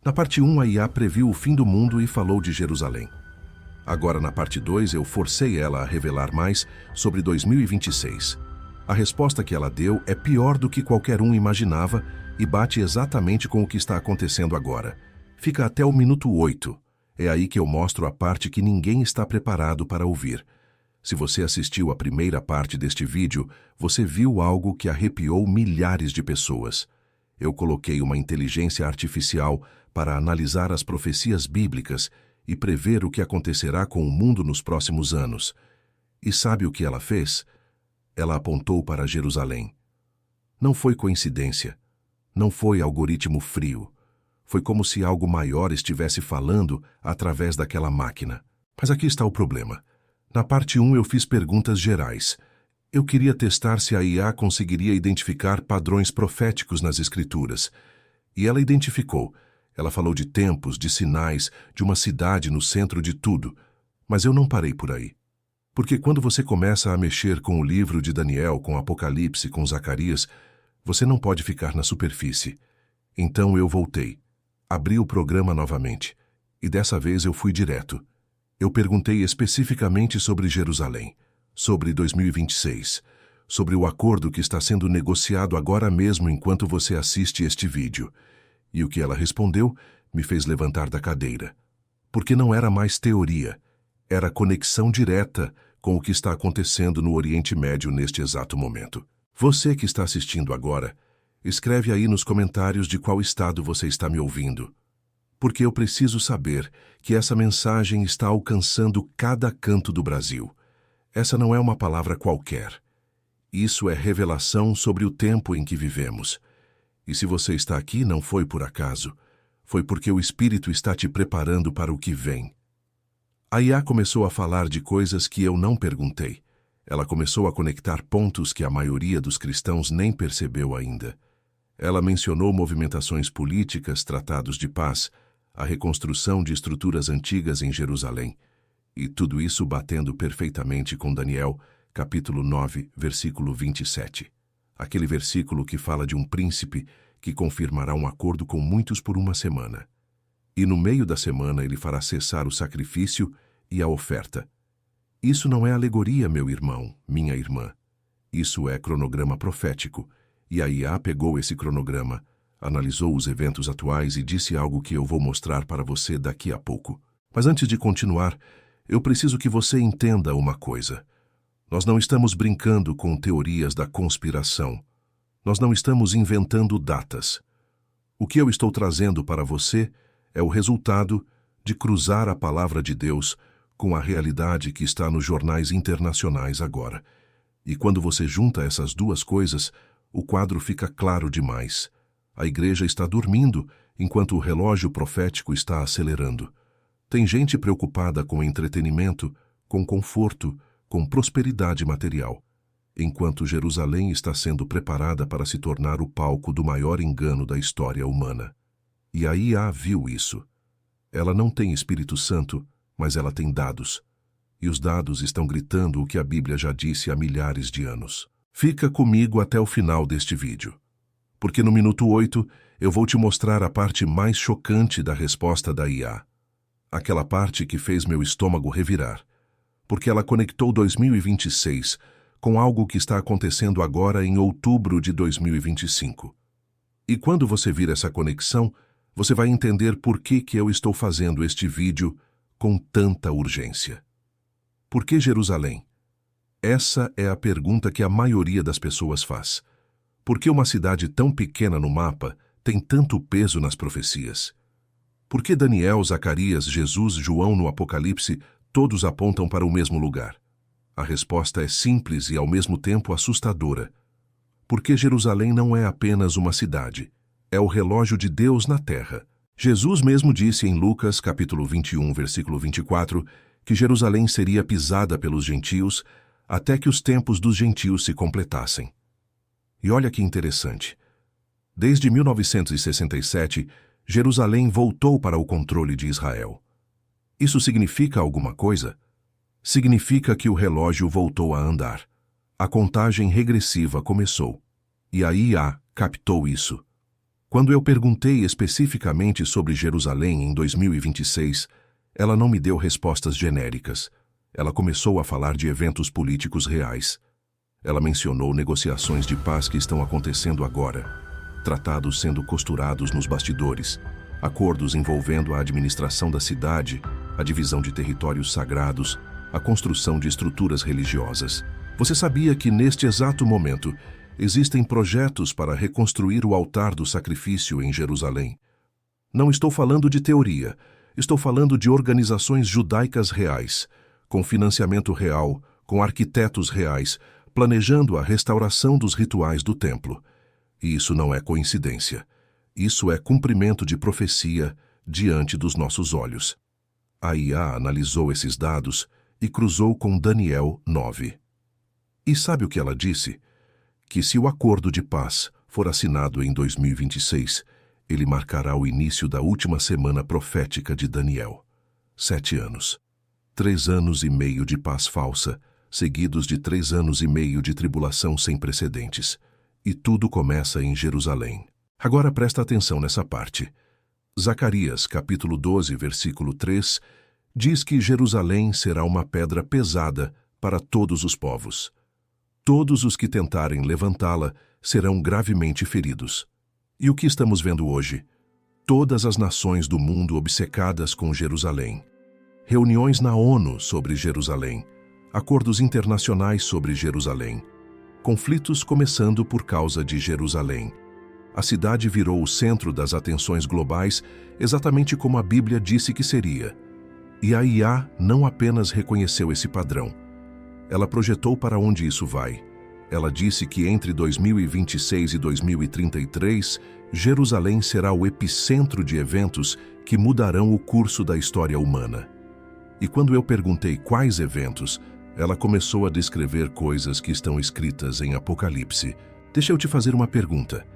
Na parte 1, a IA previu o fim do mundo e falou de Jerusalém. Agora, na parte 2, eu forcei ela a revelar mais sobre 2026. A resposta que ela deu é pior do que qualquer um imaginava e bate exatamente com o que está acontecendo agora. Fica até o minuto 8. É aí que eu mostro a parte que ninguém está preparado para ouvir. Se você assistiu a primeira parte deste vídeo, você viu algo que arrepiou milhares de pessoas. Eu coloquei uma inteligência artificial para analisar as profecias bíblicas e prever o que acontecerá com o mundo nos próximos anos. E sabe o que ela fez? Ela apontou para Jerusalém. Não foi coincidência. Não foi algoritmo frio. Foi como se algo maior estivesse falando através daquela máquina. Mas aqui está o problema. Na parte 1 eu fiz perguntas gerais. Eu queria testar se a IA conseguiria identificar padrões proféticos nas escrituras. E ela identificou. Ela falou de tempos, de sinais, de uma cidade no centro de tudo. Mas eu não parei por aí. Porque quando você começa a mexer com o livro de Daniel, com Apocalipse, com Zacarias, você não pode ficar na superfície. Então eu voltei. Abri o programa novamente. E dessa vez eu fui direto. Eu perguntei especificamente sobre Jerusalém, sobre 2026, sobre o acordo que está sendo negociado agora mesmo enquanto você assiste este vídeo. E o que ela respondeu me fez levantar da cadeira. Porque não era mais teoria, era conexão direta com o que está acontecendo no Oriente Médio neste exato momento. Você que está assistindo agora, escreve aí nos comentários de qual estado você está me ouvindo. Porque eu preciso saber que essa mensagem está alcançando cada canto do Brasil. Essa não é uma palavra qualquer. Isso é revelação sobre o tempo em que vivemos. E se você está aqui, não foi por acaso. Foi porque o Espírito está te preparando para o que vem. A IA começou a falar de coisas que eu não perguntei. Ela começou a conectar pontos que a maioria dos cristãos nem percebeu ainda. Ela mencionou movimentações políticas, tratados de paz, a reconstrução de estruturas antigas em Jerusalém. E tudo isso batendo perfeitamente com Daniel, capítulo 9, versículo 27. Aquele versículo que fala de um príncipe que confirmará um acordo com muitos por uma semana. E no meio da semana ele fará cessar o sacrifício e a oferta. Isso não é alegoria, meu irmão, minha irmã. Isso é cronograma profético. E a IA pegou esse cronograma, analisou os eventos atuais e disse algo que eu vou mostrar para você daqui a pouco. Mas antes de continuar, eu preciso que você entenda uma coisa. Nós não estamos brincando com teorias da conspiração. Nós não estamos inventando datas. O que eu estou trazendo para você é o resultado de cruzar a palavra de Deus com a realidade que está nos jornais internacionais agora. E quando você junta essas duas coisas, o quadro fica claro demais. A igreja está dormindo enquanto o relógio profético está acelerando. Tem gente preocupada com entretenimento, com conforto, com prosperidade material, enquanto Jerusalém está sendo preparada para se tornar o palco do maior engano da história humana. E a IA viu isso. Ela não tem Espírito Santo, mas ela tem dados. E os dados estão gritando o que a Bíblia já disse há milhares de anos. Fica comigo até o final deste vídeo, porque no minuto 8 eu vou te mostrar a parte mais chocante da resposta da IA. Aquela parte que fez meu estômago revirar, porque ela conectou 2026 com algo que está acontecendo agora em outubro de 2025. E quando você vir essa conexão, você vai entender por que eu estou fazendo este vídeo com tanta urgência. Por que Jerusalém? Essa é a pergunta que a maioria das pessoas faz. Por que uma cidade tão pequena no mapa tem tanto peso nas profecias? Por que Daniel, Zacarias, Jesus, João no Apocalipse todos apontam para o mesmo lugar? A resposta é simples e ao mesmo tempo assustadora. Porque Jerusalém não é apenas uma cidade, é o relógio de Deus na terra. Jesus mesmo disse em Lucas, capítulo 21, versículo 24, que Jerusalém seria pisada pelos gentios até que os tempos dos gentios se completassem. E olha que interessante. Desde 1967, Jerusalém voltou para o controle de Israel. Isso significa alguma coisa? Significa que o relógio voltou a andar. A contagem regressiva começou. E a IA captou isso. Quando eu perguntei especificamente sobre Jerusalém em 2026, ela não me deu respostas genéricas. Ela começou a falar de eventos políticos reais. Ela mencionou negociações de paz que estão acontecendo agora, tratados sendo costurados nos bastidores, acordos envolvendo a administração da cidade, a divisão de territórios sagrados, a construção de estruturas religiosas. Você sabia que, neste exato momento, existem projetos para reconstruir o altar do sacrifício em Jerusalém? Não estou falando de teoria, estou falando de organizações judaicas reais, com financiamento real, com arquitetos reais, planejando a restauração dos rituais do templo. E isso não é coincidência. Isso é cumprimento de profecia diante dos nossos olhos. A IA analisou esses dados e cruzou com Daniel 9. E sabe o que ela disse? Que se o acordo de paz for assinado em 2026, ele marcará o início da última semana profética de Daniel. 7 anos. 3 anos e meio de paz falsa, seguidos de 3 anos e meio de tribulação sem precedentes. E tudo começa em Jerusalém. Agora presta atenção nessa parte. Zacarias, capítulo 12, versículo 3, diz que Jerusalém será uma pedra pesada para todos os povos. Todos os que tentarem levantá-la serão gravemente feridos. E o que estamos vendo hoje? Todas as nações do mundo obcecadas com Jerusalém. Reuniões na ONU sobre Jerusalém. Acordos internacionais sobre Jerusalém. Conflitos começando por causa de Jerusalém. A cidade virou o centro das atenções globais, exatamente como a Bíblia disse que seria. E a IA não apenas reconheceu esse padrão. Ela projetou para onde isso vai. Ela disse que entre 2026 e 2033, Jerusalém será o epicentro de eventos que mudarão o curso da história humana. E quando eu perguntei quais eventos, ela começou a descrever coisas que estão escritas em Apocalipse. Deixa eu te fazer uma pergunta.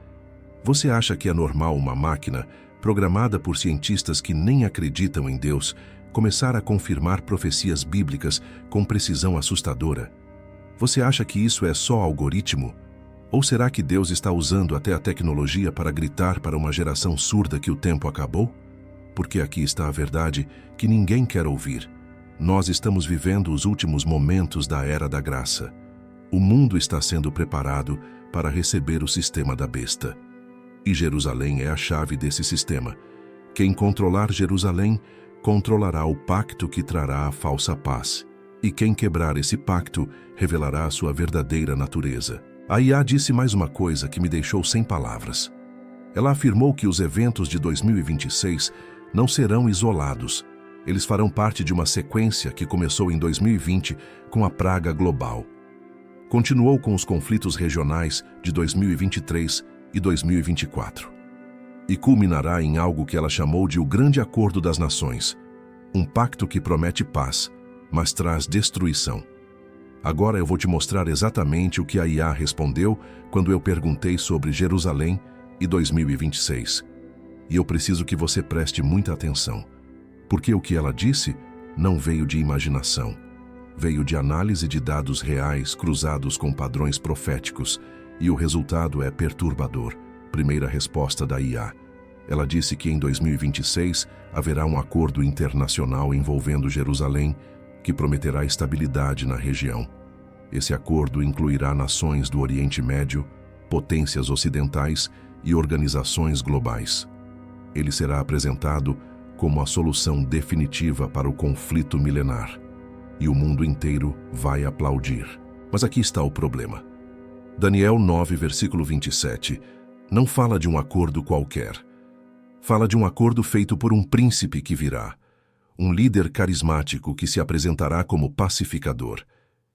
Você acha que é normal uma máquina, programada por cientistas que nem acreditam em Deus, começar a confirmar profecias bíblicas com precisão assustadora? Você acha que isso é só algoritmo? Ou será que Deus está usando até a tecnologia para gritar para uma geração surda que o tempo acabou? Porque aqui está a verdade que ninguém quer ouvir. Nós estamos vivendo os últimos momentos da Era da Graça. O mundo está sendo preparado para receber o sistema da besta. E Jerusalém é a chave desse sistema. Quem controlar Jerusalém, controlará o pacto que trará a falsa paz. E quem quebrar esse pacto, revelará a sua verdadeira natureza. A IA disse mais uma coisa que me deixou sem palavras. Ela afirmou que os eventos de 2026 não serão isolados. Eles farão parte de uma sequência que começou em 2020 com a praga global. Continuou com os conflitos regionais de 2023 e 2024. E culminará em algo que ela chamou de o Grande Acordo das Nações. Um pacto que promete paz, mas traz destruição. Agora eu vou te mostrar exatamente o que a IA respondeu quando eu perguntei sobre Jerusalém e 2026. E eu preciso que você preste muita atenção, porque o que ela disse não veio de imaginação. Veio de análise de dados reais cruzados com padrões proféticos, e o resultado é perturbador. Primeira resposta da IA. Ela disse que em 2026 haverá um acordo internacional envolvendo Jerusalém que prometerá estabilidade na região. Esse acordo incluirá nações do Oriente Médio, potências ocidentais e organizações globais. Ele será apresentado como a solução definitiva para o conflito milenar. E o mundo inteiro vai aplaudir. Mas aqui está o problema. Daniel 9, versículo 27, não fala de um acordo qualquer. Fala de um acordo feito por um príncipe que virá, um líder carismático que se apresentará como pacificador.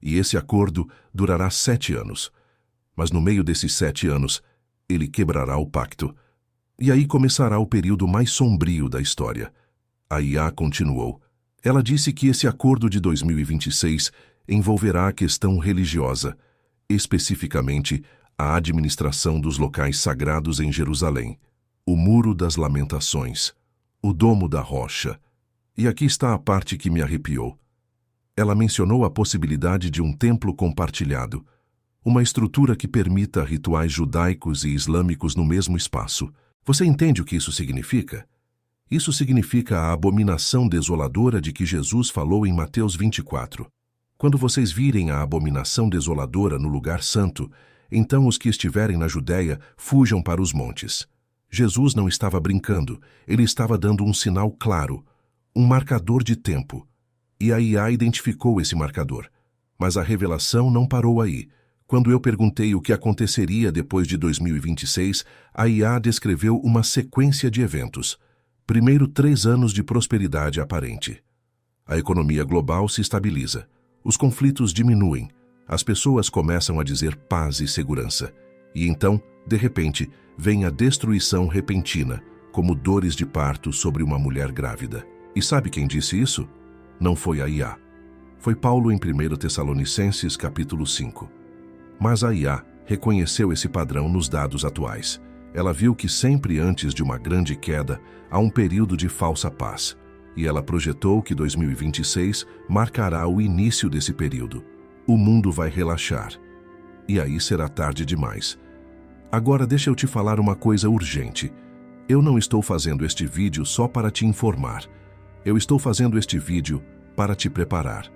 E esse acordo durará 7 anos. Mas no meio desses 7 anos, ele quebrará o pacto. E aí começará o período mais sombrio da história. A IA continuou. Ela disse que esse acordo de 2026 envolverá a questão religiosa, especificamente a administração dos locais sagrados em Jerusalém, o Muro das Lamentações, o Domo da Rocha. E aqui está a parte que me arrepiou. Ela mencionou a possibilidade de um templo compartilhado, uma estrutura que permita rituais judaicos e islâmicos no mesmo espaço. Você entende o que isso significa? Isso significa a abominação desoladora de que Jesus falou em Mateus 24. Quando vocês virem a abominação desoladora no lugar santo, então os que estiverem na Judéia fujam para os montes. Jesus não estava brincando, ele estava dando um sinal claro, um marcador de tempo. E a IA identificou esse marcador. Mas a revelação não parou aí. Quando eu perguntei o que aconteceria depois de 2026, a IA descreveu uma sequência de eventos. Primeiro, 3 anos de prosperidade aparente. A economia global se estabiliza. Os conflitos diminuem. As pessoas começam a dizer paz e segurança. E então, de repente, vem a destruição repentina, como dores de parto sobre uma mulher grávida. E sabe quem disse isso? Não foi a IA. Foi Paulo em 1 Tessalonicenses capítulo 5. Mas a IA reconheceu esse padrão nos dados atuais. Ela viu que sempre antes de uma grande queda, há um período de falsa paz. E ela projetou que 2026 marcará o início desse período. O mundo vai relaxar. E aí será tarde demais. Agora deixa eu te falar uma coisa urgente. Eu não estou fazendo este vídeo só para te informar. Eu estou fazendo este vídeo para te preparar.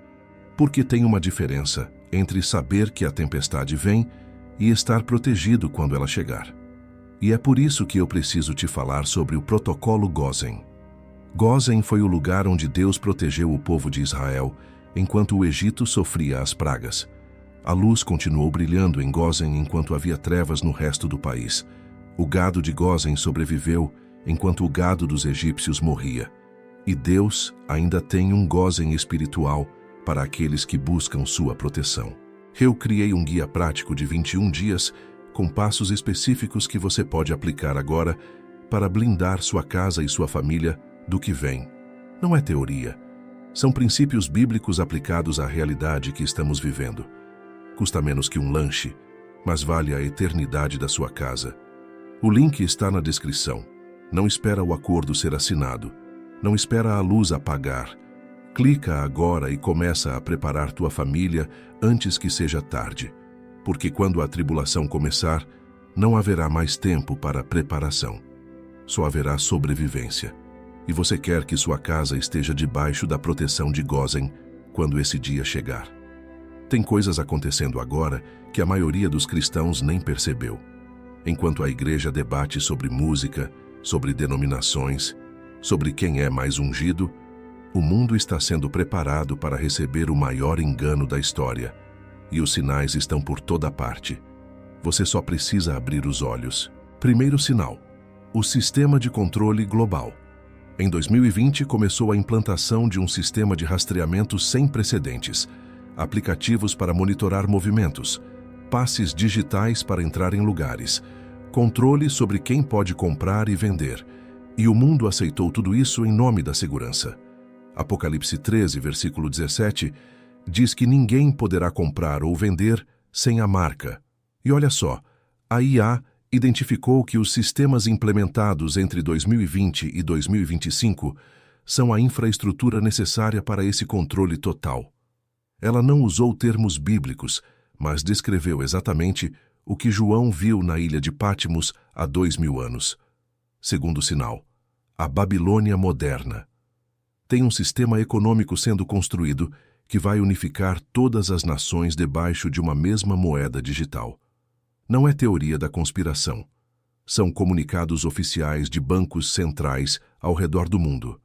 Porque tem uma diferença entre saber que a tempestade vem e estar protegido quando ela chegar. E é por isso que eu preciso te falar sobre o protocolo Gósen. Gósen foi o lugar onde Deus protegeu o povo de Israel enquanto o Egito sofria as pragas. A luz continuou brilhando em Gósen enquanto havia trevas no resto do país. O gado de Gósen sobreviveu enquanto o gado dos egípcios morria. E Deus ainda tem um Gósen espiritual para aqueles que buscam sua proteção. Eu criei um guia prático de 21 dias com passos específicos que você pode aplicar agora para blindar sua casa e sua família do que vem. Não é teoria. São princípios bíblicos aplicados à realidade que estamos vivendo. Custa menos que um lanche, mas vale a eternidade da sua casa. O link está na descrição. Não espera o acordo ser assinado. Não espera a luz apagar. Clica agora e começa a preparar tua família antes que seja tarde, porque quando a tribulação começar, não haverá mais tempo para preparação. Só haverá sobrevivência. E você quer que sua casa esteja debaixo da proteção de Gósen quando esse dia chegar. Tem coisas acontecendo agora que a maioria dos cristãos nem percebeu. Enquanto a igreja debate sobre música, sobre denominações, sobre quem é mais ungido, o mundo está sendo preparado para receber o maior engano da história. E os sinais estão por toda parte. Você só precisa abrir os olhos. Primeiro sinal: o sistema de controle global. Em 2020, começou a implantação de um sistema de rastreamento sem precedentes, aplicativos para monitorar movimentos, passes digitais para entrar em lugares, controle sobre quem pode comprar e vender. E o mundo aceitou tudo isso em nome da segurança. Apocalipse 13, versículo 17, diz que ninguém poderá comprar ou vender sem a marca. E olha só, a IA identificou que os sistemas implementados entre 2020 e 2025 são a infraestrutura necessária para esse controle total. Ela não usou termos bíblicos, mas descreveu exatamente o que João viu na ilha de Patmos há 2000 anos. Segundo sinal, a Babilônia moderna. Tem um sistema econômico sendo construído que vai unificar todas as nações debaixo de uma mesma moeda digital. Não é teoria da conspiração. São comunicados oficiais de bancos centrais ao redor do mundo.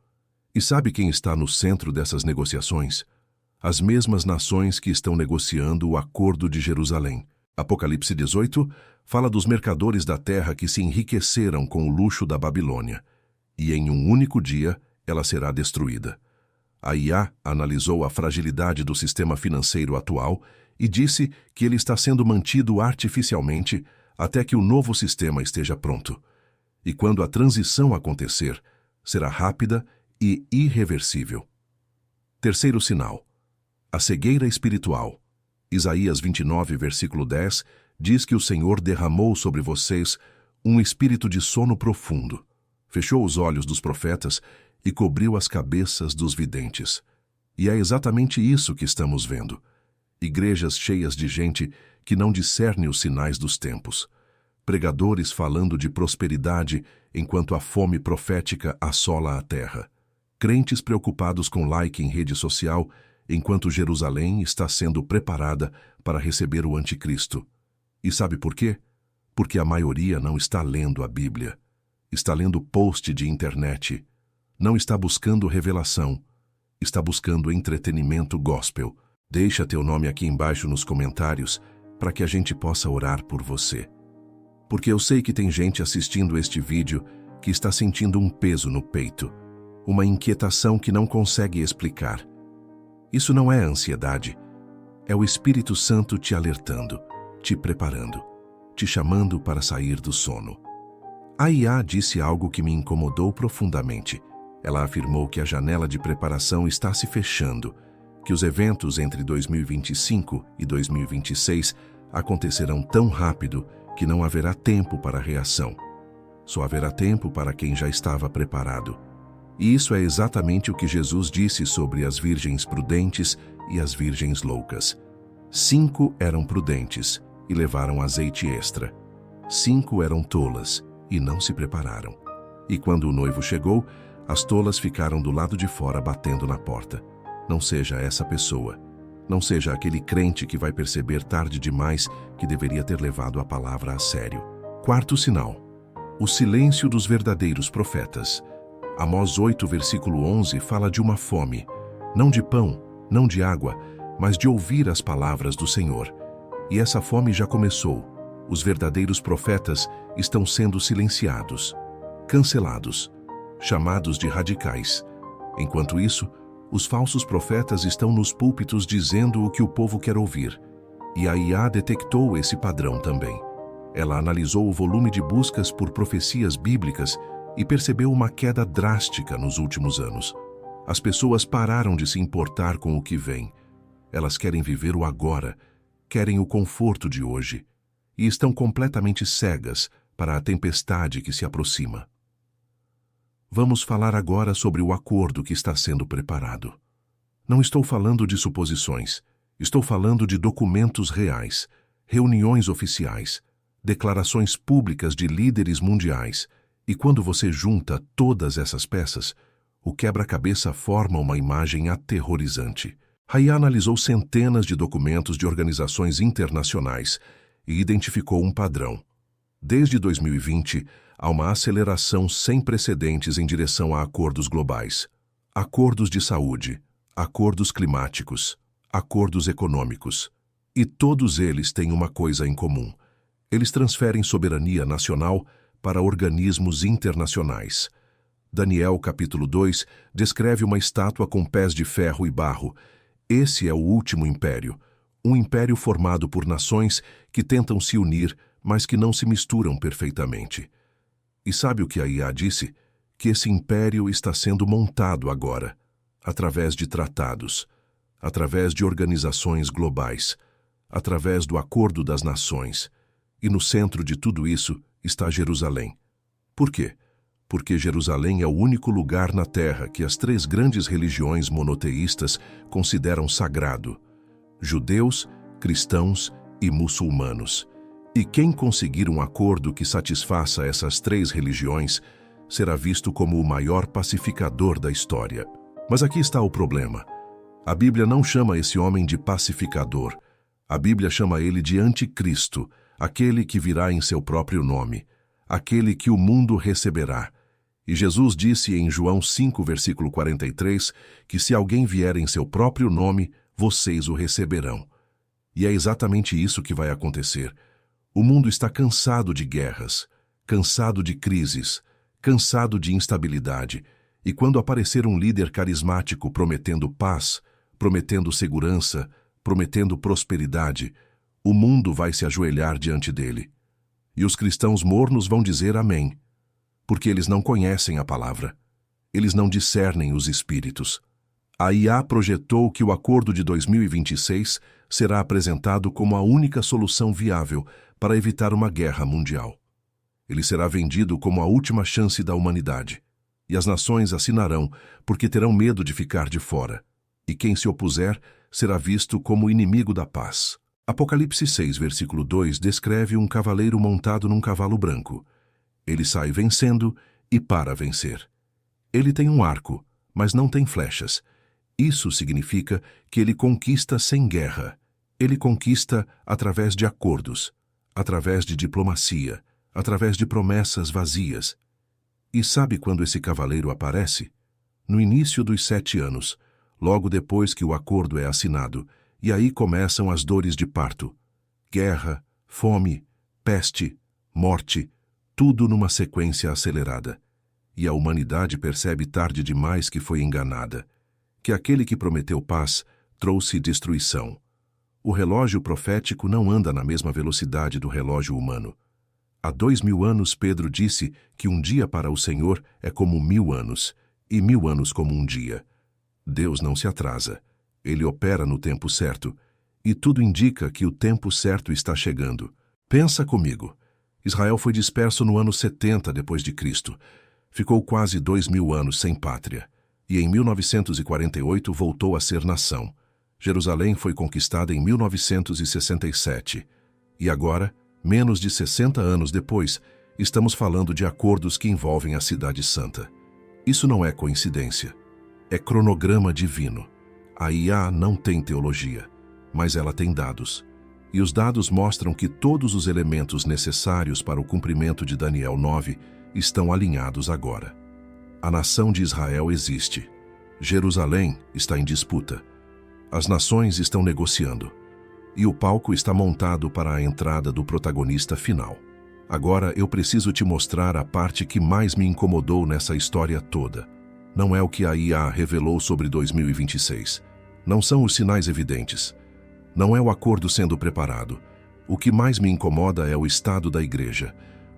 E sabe quem está no centro dessas negociações? As mesmas nações que estão negociando o Acordo de Jerusalém. Apocalipse 18 fala dos mercadores da terra que se enriqueceram com o luxo da Babilônia. E em um único dia, ela será destruída. A IA analisou a fragilidade do sistema financeiro atual e disse que ele está sendo mantido artificialmente até que o novo sistema esteja pronto. E quando a transição acontecer, será rápida e irreversível. Terceiro sinal: a cegueira espiritual. Isaías 29, versículo 10, diz que o Senhor derramou sobre vocês um espírito de sono profundo, fechou os olhos dos profetas e cobriu as cabeças dos videntes. E é exatamente isso que estamos vendo. Igrejas cheias de gente que não discerne os sinais dos tempos. pregadores falando de prosperidade enquanto a fome profética assola a terra, crentes preocupados com like em rede social enquanto Jerusalém está sendo preparada para receber o anticristo. E sabe por quê? Porque a maioria não está lendo a Bíblia, está lendo post de internet, não está buscando revelação, está buscando entretenimento gospel. Deixa teu nome aqui embaixo nos comentários para que a gente possa orar por você. Porque eu sei que tem gente assistindo este vídeo que está sentindo um peso no peito, uma inquietação que não consegue explicar. Isso não é ansiedade, é o Espírito Santo te alertando, te preparando, te chamando para sair do sono. A IA disse algo que me incomodou profundamente. Ela afirmou que a janela de preparação está se fechando, que os eventos entre 2025 e 2026 acontecerão tão rápido que não haverá tempo para reação. Só haverá tempo para quem já estava preparado. E isso é exatamente o que Jesus disse sobre as virgens prudentes e as virgens loucas. 5 eram prudentes e levaram azeite extra. 5 eram tolas e não se prepararam. E quando o noivo chegou, as tolas ficaram do lado de fora batendo na porta. Não seja essa pessoa. Não seja aquele crente que vai perceber tarde demais que deveria ter levado a palavra a sério. Quarto sinal: o silêncio dos verdadeiros profetas. Amós 8, versículo 11 fala de uma fome, não de pão, não de água, mas de ouvir as palavras do Senhor. E essa fome já começou. Os verdadeiros profetas estão sendo silenciados, cancelados, chamados de radicais. Enquanto isso, os falsos profetas estão nos púlpitos dizendo o que o povo quer ouvir. E a IA detectou esse padrão também. Ela analisou o volume de buscas por profecias bíblicas e percebeu uma queda drástica nos últimos anos. As pessoas pararam de se importar com o que vem. Elas querem viver o agora, querem o conforto de hoje, e estão completamente cegas para a tempestade que se aproxima. Vamos falar agora sobre o acordo que está sendo preparado. Não estou falando de suposições, estou falando de documentos reais, reuniões oficiais, declarações públicas de líderes mundiais, e quando você junta todas essas peças, o quebra-cabeça forma uma imagem aterrorizante. Rai analisou centenas de documentos de organizações internacionais e identificou um padrão. Desde 2020, há uma aceleração sem precedentes em direção a acordos globais. Acordos de saúde, acordos climáticos, acordos econômicos. E todos eles têm uma coisa em comum. Eles transferem soberania nacional para organismos internacionais. Daniel, capítulo 2, descreve uma estátua com pés de ferro e barro. Esse é o último império, um império formado por nações que tentam se unir, mas que não se misturam perfeitamente. E sabe o que a IA disse? Que esse império está sendo montado agora, através de tratados, através de organizações globais, através do Acordo das Nações. E no centro de tudo isso está Jerusalém. Por quê? Porque Jerusalém é o único lugar na Terra que as 3 grandes religiões monoteístas consideram sagrado: judeus, cristãos e muçulmanos. E quem conseguir um acordo que satisfaça essas 3 religiões será visto como o maior pacificador da história. Mas aqui está o problema. A Bíblia não chama esse homem de pacificador. A Bíblia chama ele de anticristo, aquele que virá em seu próprio nome, aquele que o mundo receberá. E Jesus disse em João 5, versículo 43, que se alguém vier em seu próprio nome, vocês o receberão. E é exatamente isso que vai acontecer. O mundo está cansado de guerras, cansado de crises, cansado de instabilidade, e quando aparecer um líder carismático prometendo paz, prometendo segurança, prometendo prosperidade, o mundo vai se ajoelhar diante dele. E os cristãos mornos vão dizer amém, porque eles não conhecem a palavra. Eles não discernem os espíritos. A IA projetou que o acordo de 2026 será apresentado como a única solução viável para evitar uma guerra mundial. Ele será vendido como a última chance da humanidade. E as nações assinarão porque terão medo de ficar de fora. E quem se opuser será visto como inimigo da paz. Apocalipse 6, versículo 2, descreve um cavaleiro montado num cavalo branco. Ele sai vencendo e para vencer. Ele tem um arco, mas não tem flechas. Isso significa que ele conquista sem guerra. Ele conquista através de acordos, através de diplomacia, através de promessas vazias. E sabe quando esse cavaleiro aparece? No início dos 7 anos, logo depois que o acordo é assinado, e aí começam as dores de parto. Guerra, fome, peste, morte, tudo numa sequência acelerada. E a humanidade percebe tarde demais que foi enganada, que aquele que prometeu paz trouxe destruição. O relógio profético não anda na mesma velocidade do relógio humano. Há 2000 anos Pedro disse que um dia para o Senhor é como 1000 anos, e 1000 anos como um dia. Deus não se atrasa. Ele opera no tempo certo, e tudo indica que o tempo certo está chegando. Pensa comigo. Israel foi disperso no ano 70 depois de Cristo. Ficou quase 2000 anos sem pátria, e em 1948 voltou a ser nação. Jerusalém foi conquistada em 1967, e agora, menos de 60 anos depois, estamos falando de acordos que envolvem a Cidade Santa. Isso não é coincidência. É cronograma divino. A IA não tem teologia, mas ela tem dados. E os dados mostram que todos os elementos necessários para o cumprimento de Daniel 9 estão alinhados agora. A nação de Israel existe. Jerusalém está em disputa. As nações estão negociando. E o palco está montado para a entrada do protagonista final. Agora eu preciso te mostrar a parte que mais me incomodou nessa história toda. Não é o que a IA revelou sobre 2026. Não são os sinais evidentes. Não é o acordo sendo preparado. O que mais me incomoda é o estado da igreja.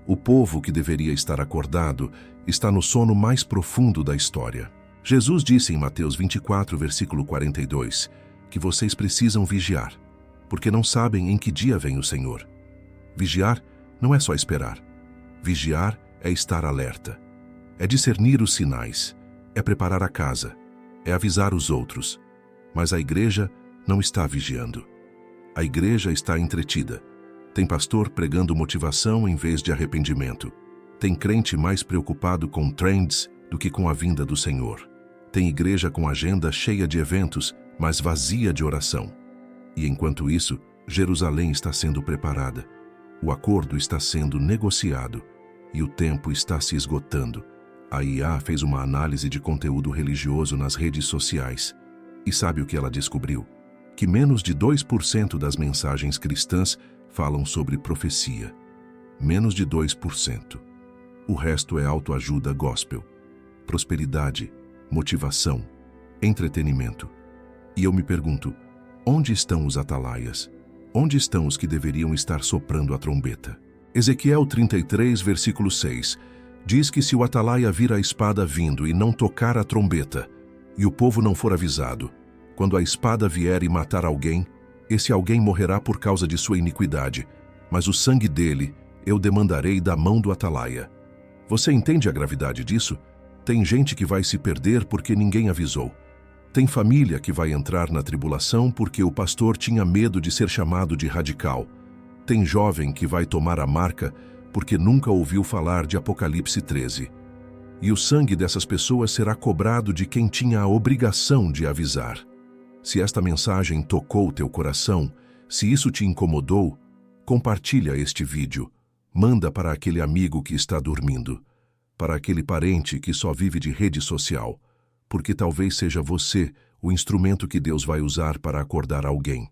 O povo que deveria estar acordado está no sono mais profundo da história. Jesus disse em Mateus 24, versículo 42, que vocês precisam vigiar, porque não sabem em que dia vem o Senhor. Vigiar não é só esperar. Vigiar é estar alerta. É discernir os sinais. É preparar a casa, é avisar os outros. Mas a igreja não está vigiando. A igreja está entretida. Tem pastor pregando motivação em vez de arrependimento. Tem crente mais preocupado com trends do que com a vinda do Senhor. Tem igreja com agenda cheia de eventos, mas vazia de oração. E enquanto isso, Jerusalém está sendo preparada. O acordo está sendo negociado e o tempo está se esgotando. A IA fez uma análise de conteúdo religioso nas redes sociais. E sabe o que ela descobriu? Que menos de 2% das mensagens cristãs falam sobre profecia. Menos de 2%. O resto é autoajuda gospel, prosperidade, motivação, entretenimento. E eu me pergunto, onde estão os atalaias? Onde estão os que deveriam estar soprando a trombeta? Ezequiel 33, versículo 6, diz que se o atalaia vir a espada vindo e não tocar a trombeta, e o povo não for avisado, quando a espada vier e matar alguém, esse alguém morrerá por causa de sua iniquidade, mas o sangue dele eu demandarei da mão do atalaia. Você entende a gravidade disso? Tem gente que vai se perder porque ninguém avisou. Tem família que vai entrar na tribulação porque o pastor tinha medo de ser chamado de radical. Tem jovem que vai tomar a marca porque nunca ouviu falar de Apocalipse 13. E o sangue dessas pessoas será cobrado de quem tinha a obrigação de avisar. Se esta mensagem tocou teu coração, se isso te incomodou, compartilha este vídeo. Manda para aquele amigo que está dormindo, para aquele parente que só vive de rede social, porque talvez seja você o instrumento que Deus vai usar para acordar alguém.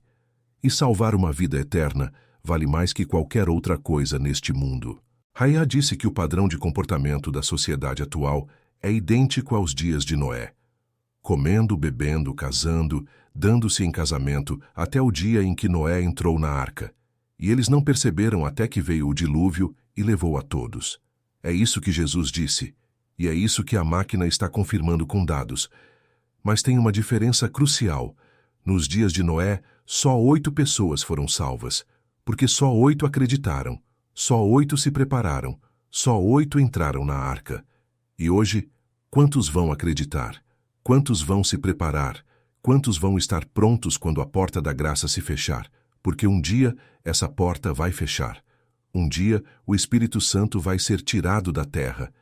E salvar uma vida eterna vale mais que qualquer outra coisa neste mundo. Hayat disse que o padrão de comportamento da sociedade atual é idêntico aos dias de Noé. Comendo, bebendo, casando, dando-se em casamento até o dia em que Noé entrou na arca. E eles não perceberam até que veio o dilúvio e levou a todos. É isso que Jesus disse, e é isso que a máquina está confirmando com dados. Mas tem uma diferença crucial. Nos dias de Noé, só 8 pessoas foram salvas, porque só 8 acreditaram, só 8 se prepararam, só 8 entraram na arca. E hoje, quantos vão acreditar? Quantos vão se preparar? Quantos vão estar prontos quando a porta da graça se fechar? porque um dia essa porta vai fechar. Um dia o Espírito Santo vai ser tirado da terra,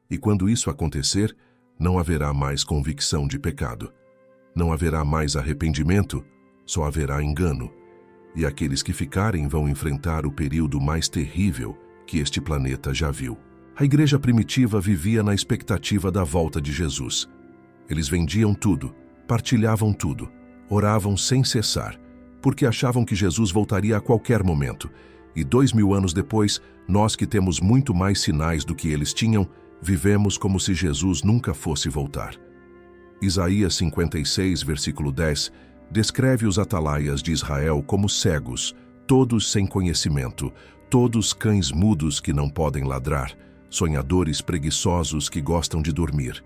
e quando isso acontecer, não haverá mais convicção de pecado. Não haverá mais arrependimento, só haverá engano. E aqueles que ficarem vão enfrentar o período mais terrível que este planeta já viu. A igreja primitiva vivia na expectativa da volta de Jesus. Eles vendiam tudo, partilhavam tudo, oravam sem cessar, porque achavam que Jesus voltaria a qualquer momento. E 2000 anos depois, nós que temos muito mais sinais do que eles tinham, vivemos como se Jesus nunca fosse voltar. Isaías 56, versículo 10, descreve os atalaias de Israel como cegos, todos sem conhecimento, todos cães mudos que não podem ladrar, sonhadores preguiçosos que gostam de dormir.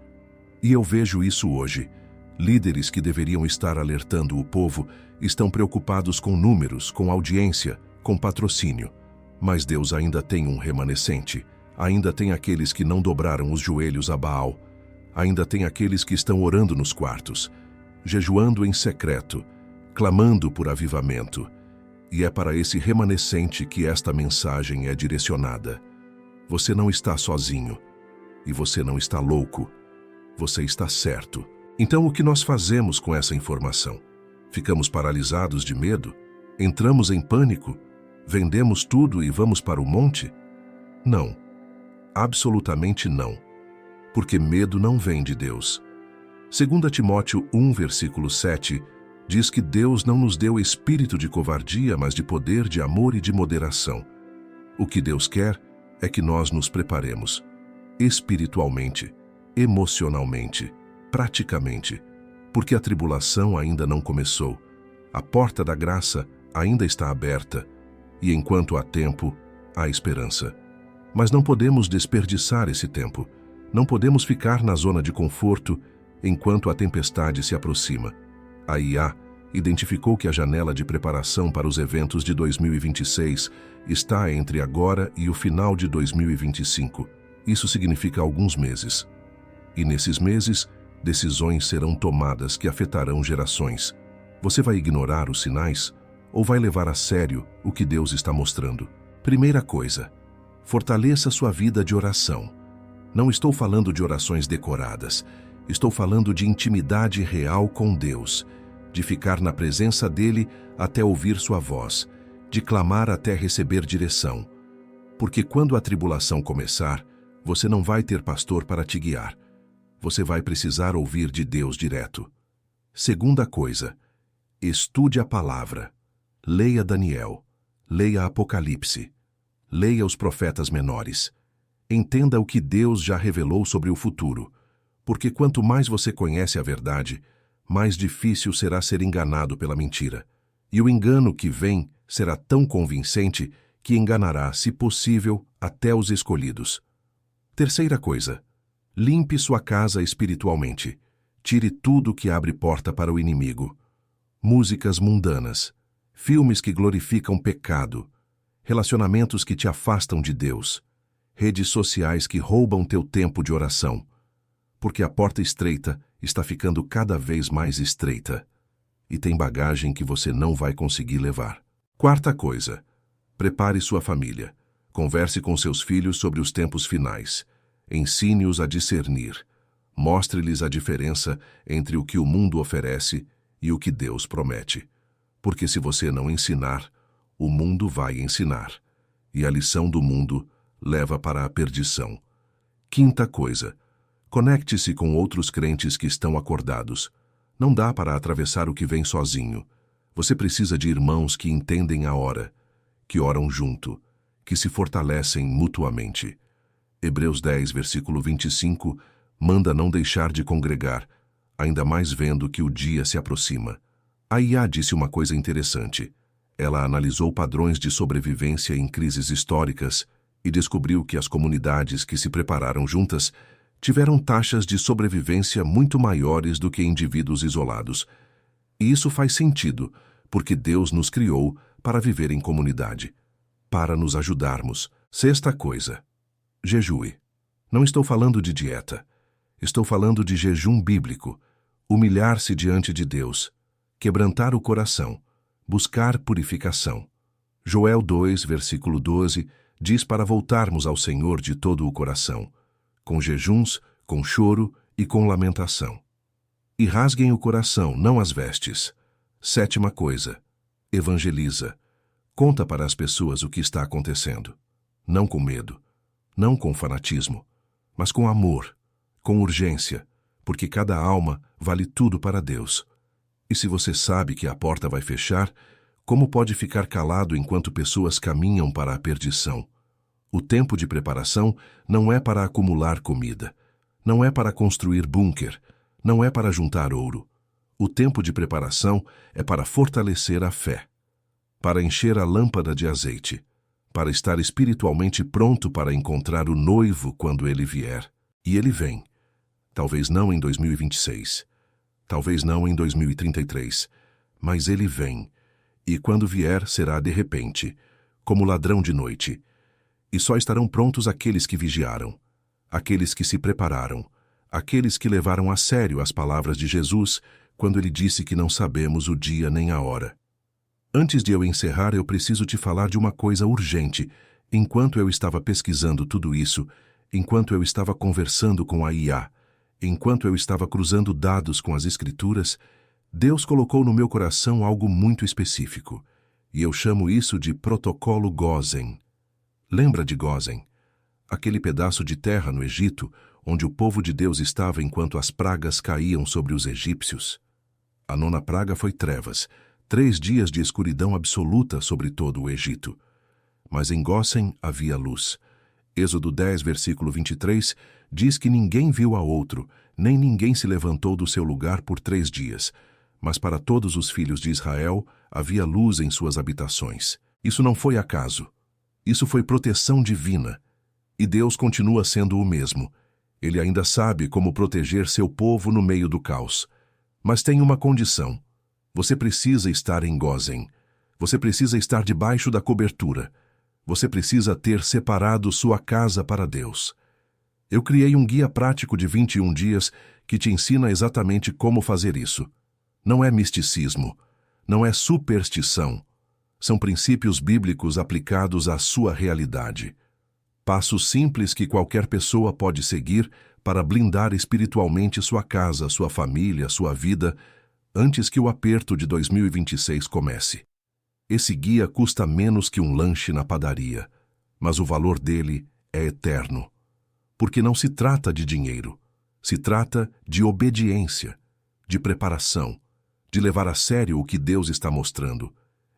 E eu vejo isso hoje. Líderes que deveriam estar alertando o povo estão preocupados com números, com audiência, com patrocínio. Mas Deus ainda tem um remanescente. Ainda tem aqueles que não dobraram os joelhos a Baal. Ainda tem aqueles que estão orando nos quartos, jejuando em secreto, clamando por avivamento. E é para esse remanescente que esta mensagem é direcionada. Você não está sozinho. E você não está louco. Você está certo. Então, o que nós fazemos com essa informação? Ficamos paralisados de medo? Entramos em pânico? Vendemos tudo e vamos para o monte? Não. Absolutamente não. Porque medo não vem de Deus. 2 Timóteo 1, versículo 7, diz que Deus não nos deu espírito de covardia, mas de poder, de amor e de moderação. O que Deus quer é que nós nos preparemos espiritualmente, emocionalmente, praticamente, porque a tribulação ainda não começou. A porta da graça ainda está aberta e enquanto há tempo, há esperança. Mas não podemos desperdiçar esse tempo. Não podemos ficar na zona de conforto enquanto a tempestade se aproxima. A IA identificou que a janela de preparação para os eventos de 2026 está entre agora e o final de 2025. Isso significa alguns meses. E nesses meses, decisões serão tomadas que afetarão gerações. Você vai ignorar os sinais ou vai levar a sério o que Deus está mostrando? Primeira coisa, fortaleça sua vida de oração. Não estou falando de orações decoradas. Estou falando de intimidade real com Deus, de ficar na presença dele até ouvir sua voz, de clamar até receber direção. Porque quando a tribulação começar, você não vai ter pastor para te guiar. Você vai precisar ouvir de Deus direto. Segunda coisa, estude a palavra. Leia Daniel. Leia Apocalipse. Leia os profetas menores. Entenda o que Deus já revelou sobre o futuro. Porque quanto mais você conhece a verdade, mais difícil será ser enganado pela mentira. E o engano que vem será tão convincente que enganará, se possível, até os escolhidos. Terceira coisa, limpe sua casa espiritualmente. Tire tudo que abre porta para o inimigo. Músicas mundanas, filmes que glorificam pecado, relacionamentos que te afastam de Deus, redes sociais que roubam teu tempo de oração. Porque a porta estreita está ficando cada vez mais estreita e tem bagagem que você não vai conseguir levar. Quarta coisa, prepare sua família. Converse com seus filhos sobre os tempos finais. Ensine-os a discernir. Mostre-lhes a diferença entre o que o mundo oferece e o que Deus promete. Porque se você não ensinar, o mundo vai ensinar. E a lição do mundo leva para a perdição. Quinta coisa, conecte-se com outros crentes que estão acordados. Não dá para atravessar o que vem sozinho. Você precisa de irmãos que entendem a hora, que oram junto, que se fortalecem mutuamente. Hebreus 10, versículo 25, manda não deixar de congregar, ainda mais vendo que o dia se aproxima. A IA disse uma coisa interessante. Ela analisou padrões de sobrevivência em crises históricas e descobriu que as comunidades que se prepararam juntas tiveram taxas de sobrevivência muito maiores do que indivíduos isolados. E isso faz sentido, porque Deus nos criou para viver em comunidade, para nos ajudarmos. Sexta coisa, jejue. Não estou falando de dieta. Estou falando de jejum bíblico, humilhar-se diante de Deus, quebrantar o coração, buscar purificação. Joel 2, versículo 12, diz para voltarmos ao Senhor de todo o coração, com jejuns, com choro e com lamentação. E rasguem o coração, não as vestes. Sétima coisa, evangeliza. Conta para as pessoas o que está acontecendo. Não com medo, não com fanatismo, mas com amor, com urgência, porque cada alma vale tudo para Deus. E se você sabe que a porta vai fechar, como pode ficar calado enquanto pessoas caminham para a perdição? O tempo de preparação não é para acumular comida, não é para construir bunker, não é para juntar ouro. O tempo de preparação é para fortalecer a fé, para encher a lâmpada de azeite, para estar espiritualmente pronto para encontrar o noivo quando ele vier. E ele vem. Talvez não em 2026, talvez não em 2033, mas ele vem. E quando vier, será de repente, como ladrão de noite. E só estarão prontos aqueles que vigiaram, aqueles que se prepararam, aqueles que levaram a sério as palavras de Jesus quando ele disse que não sabemos o dia nem a hora. Antes de eu encerrar, eu preciso te falar de uma coisa urgente. Enquanto eu estava pesquisando tudo isso, enquanto eu estava conversando com a IA, enquanto eu estava cruzando dados com as Escrituras, Deus colocou no meu coração algo muito específico, e eu chamo isso de protocolo Gósen. Lembra de Gósen? Aquele pedaço de terra no Egito, onde o povo de Deus estava enquanto as pragas caíam sobre os egípcios? A nona praga foi trevas, 3 dias de escuridão absoluta sobre todo o Egito. Mas em Gósen havia luz. Êxodo 10, versículo 23, diz que ninguém viu a outro, nem ninguém se levantou do seu lugar por 3 dias. Mas para todos os filhos de Israel havia luz em suas habitações. Isso não foi acaso. Isso foi proteção divina. E Deus continua sendo o mesmo. Ele ainda sabe como proteger seu povo no meio do caos. Mas tem uma condição. Você precisa estar em Gósen. Você precisa estar debaixo da cobertura. Você precisa ter separado sua casa para Deus. Eu criei um guia prático de 21 dias que te ensina exatamente como fazer isso. Não é misticismo, não é superstição. São princípios bíblicos aplicados à sua realidade. Passos simples que qualquer pessoa pode seguir para blindar espiritualmente sua casa, sua família, sua vida, antes que o aperto de 2026 comece. Esse guia custa menos que um lanche na padaria, mas o valor dele é eterno. Porque não se trata de dinheiro, se trata de obediência, de preparação, de levar a sério o que Deus está mostrando.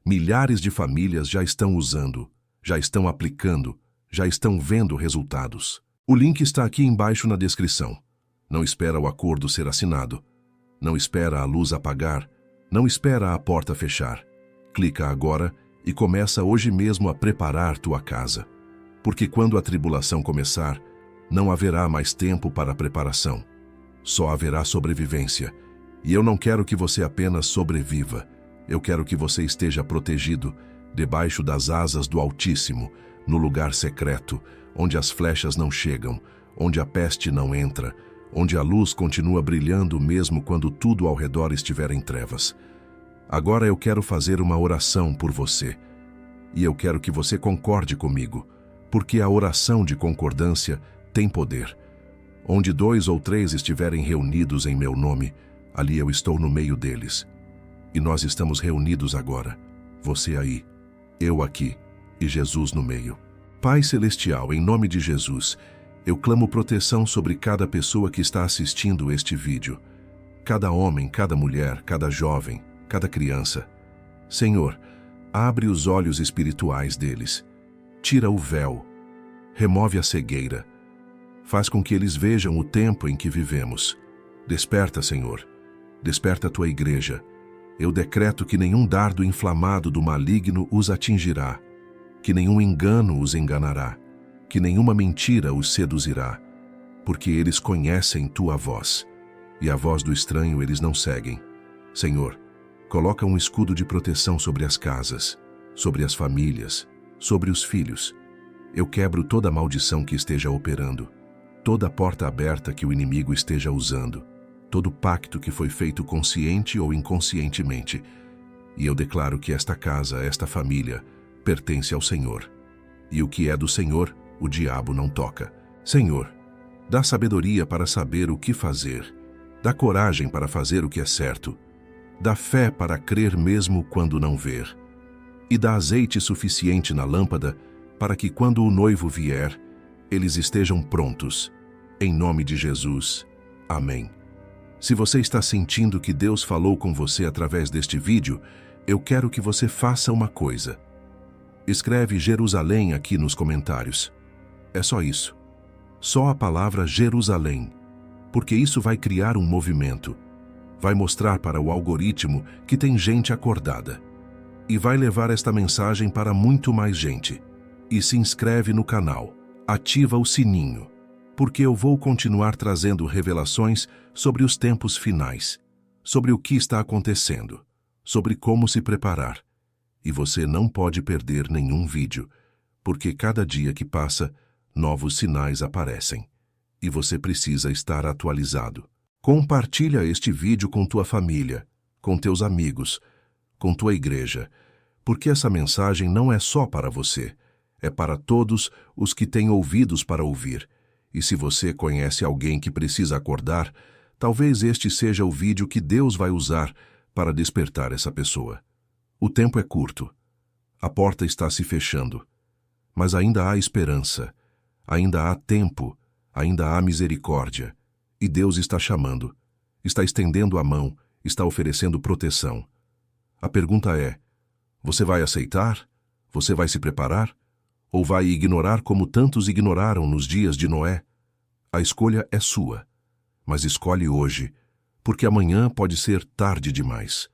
Milhares de famílias já estão usando, já estão aplicando, já estão vendo resultados. O link está aqui embaixo na descrição. Não espera o acordo ser assinado. Não espera a luz apagar. Não espera a porta fechar. Clica agora e começa hoje mesmo a preparar tua casa. Porque quando a tribulação começar, não haverá mais tempo para preparação. Só haverá sobrevivência. E eu não quero que você apenas sobreviva. Eu quero que você esteja protegido, debaixo das asas do Altíssimo, no lugar secreto, onde as flechas não chegam, onde a peste não entra, onde a luz continua brilhando mesmo quando tudo ao redor estiver em trevas. Agora eu quero fazer uma oração por você. E eu quero que você concorde comigo, porque a oração de concordância tem poder. Onde 2 ou 3 estiverem reunidos em meu nome, ali eu estou no meio deles. E nós estamos reunidos agora, você aí, eu aqui e Jesus no meio. Pai Celestial, em nome de Jesus, eu clamo proteção sobre cada pessoa que está assistindo este vídeo. Cada homem, cada mulher, cada jovem, cada criança. Senhor, abre os olhos espirituais deles. Tira o véu. Remove a cegueira. Faz com que eles vejam o tempo em que vivemos. Desperta, Senhor. Desperta a tua igreja. Eu decreto que nenhum dardo inflamado do maligno os atingirá, que nenhum engano os enganará, que nenhuma mentira os seduzirá, porque eles conhecem tua voz, e a voz do estranho eles não seguem. Senhor, coloca um escudo de proteção sobre as casas, sobre as famílias, sobre os filhos. Eu quebro toda maldição que esteja operando, toda porta aberta que o inimigo esteja usando, todo pacto que foi feito consciente ou inconscientemente. E eu declaro que esta casa, esta família, pertence ao Senhor. E o que é do Senhor, o diabo não toca. Senhor, dá sabedoria para saber o que fazer. Dá coragem para fazer o que é certo. Dá fé para crer mesmo quando não ver. E dá azeite suficiente na lâmpada para que quando o noivo vier, eles estejam prontos. Em nome de Jesus. Amém. Se você está sentindo que Deus falou com você através deste vídeo, eu quero que você faça uma coisa. Escreve Jerusalém aqui nos comentários. É só isso. Só a palavra Jerusalém. Porque isso vai criar um movimento. Vai mostrar para o algoritmo que tem gente acordada. E vai levar esta mensagem para muito mais gente. E se inscreve no canal. Ativa o sininho. Porque eu vou continuar trazendo revelações sobre os tempos finais, sobre o que está acontecendo, sobre como se preparar. E você não pode perder nenhum vídeo, porque cada dia que passa, novos sinais aparecem. E você precisa estar atualizado. Compartilha este vídeo com tua família, com teus amigos, com tua igreja, porque essa mensagem não é só para você, é para todos os que têm ouvidos para ouvir. E se você conhece alguém que precisa acordar, talvez este seja o vídeo que Deus vai usar para despertar essa pessoa. O tempo é curto. A porta está se fechando. Mas ainda há esperança. Ainda há tempo. Ainda há misericórdia. E Deus está chamando. Está estendendo a mão. Está oferecendo proteção. A pergunta é: você vai aceitar? Você vai se preparar? Ou vai ignorar como tantos ignoraram nos dias de Noé? A escolha é sua, mas escolhe hoje, porque amanhã pode ser tarde demais.